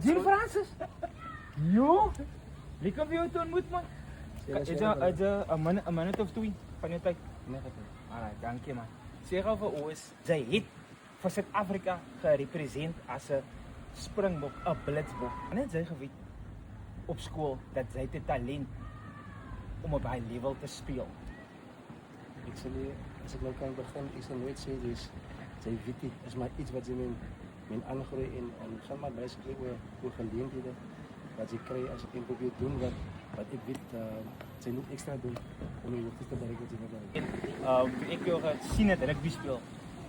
Dean Francis? Jo? Wie kan vir jou toe ontmoet man? Is jy 'n minuut of 2 van jou tyd? Nee, dat is. Alright, dankie man. Sê gou vir ons, sy het vir Suid-Afrika gerepresent as 'n springbok, 'n blitsbok. En het sy geweet op skool dat sy het talent om op daai level te speel. Ik zal je, als ik nou kan beginnen, ik zal nooit zeggen, dus zij witty is maar iets wat ze mijn aangroei in en zal maar basically hoe geleendheden wat ze krijgen als ik probeer doen wat ik weet, zij moet extra doen om je hoogte te bereiken wat ze willen bereiken. Toe ek jou gesien het rugby speel.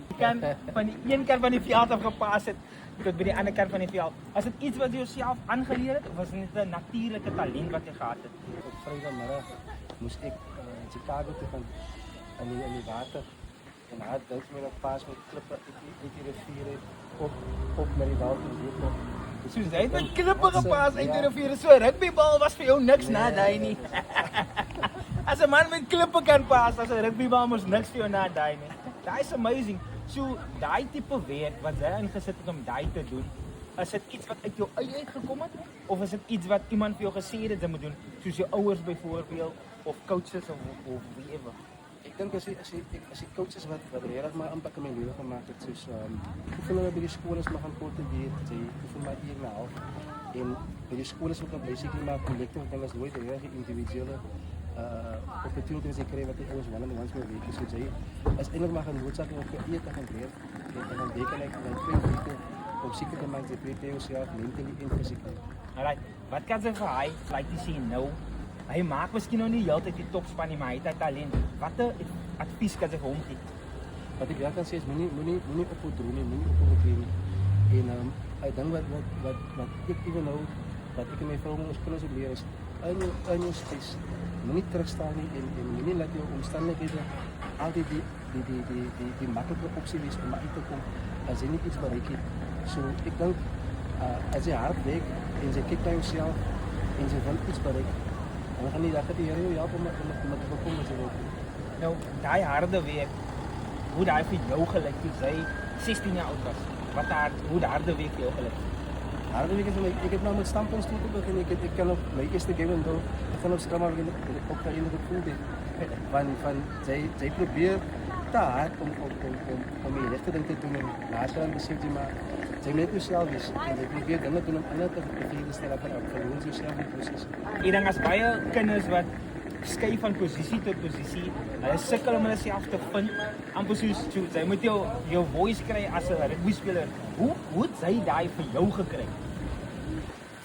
Jy kan van die een kant van die veld af gepas het tot by die ander kant van die veld. Was dit iets wat jy jouself aangeleer het of was dit net 'n natuurlike talent wat jy gehad het? Op vrijdagmiddag moest ik in Chicago toe gaan in die water en hij had duizend met een paas met klippen uit die rivier op naar die water toe. Soos hy het met klippe gepas uit die rivier. So rugbybal was vir jou niks na daai nie. As 'n man met klippe kan pas, as 'n rugbybal mos niks vir jou na daai nie. Daai is amazing. So daai tipe werk wat jy ingesit het om daai te doen, is dit iets wat uit jou eie uitgekom het of is dit iets wat iemand vir jou gesê het jy moet doen, soos jou ouers byvoorbeeld of coaches of whatever? Ik denk als je coaches wat heel erg maar impact in mijn leven gemaakt heeft. Dus hoeveel we bij de school is maar gaan cultiveren, hoeveel maar hier naar half. En bij de school is ook een basically maar collectief, want dat is nooit een heel erg individuele opportunities die krijgen wat die ouders willen en ons meer weten. Dus zij is eigenlijk maar een noodzaak om voor je te gaan leren. En dan weken like 2 weken om zeker te maken dat je jezelf mentally en fysiek. Alright, wat kan sy vir hy like te sien nou? Hy maak miskien nou nie heeltyd die topspan nie, maar hy het talent. Watter advies kan jy vir hom gee? Wat ik wel kan zeggen is, moet op het doen, moet op het trainen. En ik denk wat ik even nou, wat ik in mijn vrouw ons kunnen leren is, in je space, moet niet terugstaan en moet niet laten je omstandigheden altijd die makkelijke optie is om uit te komen als je niet iets bereikt. So, ik denk, als je hard werkt en je kijkt naar jezelf en je wil iets bereiken, dan gaan die Here jou help om te voorkomen dat je wilt. Nou, daai harde werk, hoe daai vir jou gelyk toe sy 16 jaar oud was. Hoe die harde werk vir jou gelyk? Harde week is ik heb nou met standpunten toe te beginnen. Ik kan op mijn eerste game en door. Ik kan op scrum ook naar in de pool dit. Van zij probeert te hard om je rechte ding te doen. En later dan beseft je maar, zij net jezelf is. En zij probeert dingen te doen om anderen te bevelen stellen van gewoon jezelf in proces. Ek dink as baie kinders wat skuif van posisie tot posisie, hulle sukkel om hulle self te vind. Amper soos jy moet jou voice kry as 'n rugby speler. Hoe het sy daai vir jou gekry?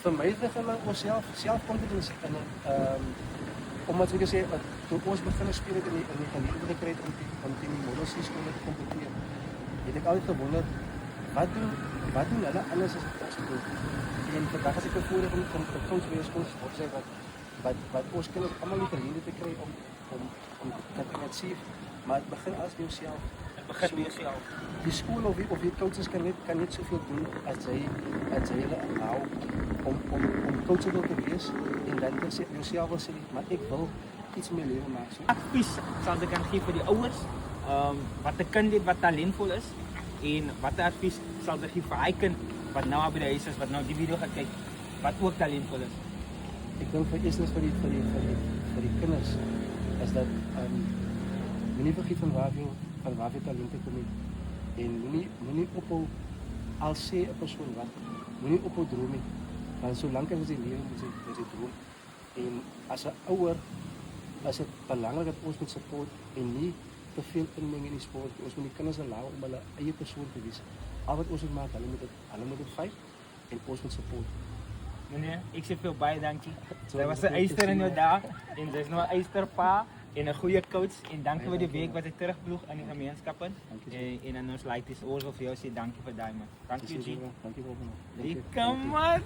Voor mij is het gewoon zelfconfidence. En omdat ik zei, toen ons beginnen spelen in die gelegenheid gekregen om in die monosystemen te competeren, heb ik altijd gewonderd, wat doen alle anders als het ons doen? En vandaag als ik ervoor heb om de coach weer eens coach op zeggen, wat ons kinderen allemaal niet gelegenheid te krijgen om te financieren, maar het begint als bij jezelf. Die school of die coaches kan niet zoveel doen als zij nou om coachable te wezen en dan te zeggen, jezelf wil zeggen, maar ik wil iets meer leven maken. Advies sal jy kan gee vir die ouers, wat 'n kind het wat talentvol is en watter advies sal jy gee vir hy kind wat nou by die huis is, wat nou die video gaan kyk, wat ook talentvol is? Ik denk voor eerst voor die kinders is dat niet vergeet van waar je talenten komen. En moet niet ophou als ze een persoon wat, moet niet ophou dromen. Want zolang kan ze leven met ze droom. En als een ouder is het belangrijk dat ons met support en niet te veel inmengen in die sport. Ons moet die kinders laten om hulle eie persoon te wees. Al wat ons moet maken, hulle moet het fight en ons moet support. Meneer, ek sê veel baie dankie. Sy was 'n eyster in jou dae en sy's nou 'n eysterpa en 'n goeie coach en dankie vir die week wat jy terugploeg in die gemeenskap in. En dan ons like dis oor vir jou sê dankie vir daai man. Dankie G. Dankie vir Kom man.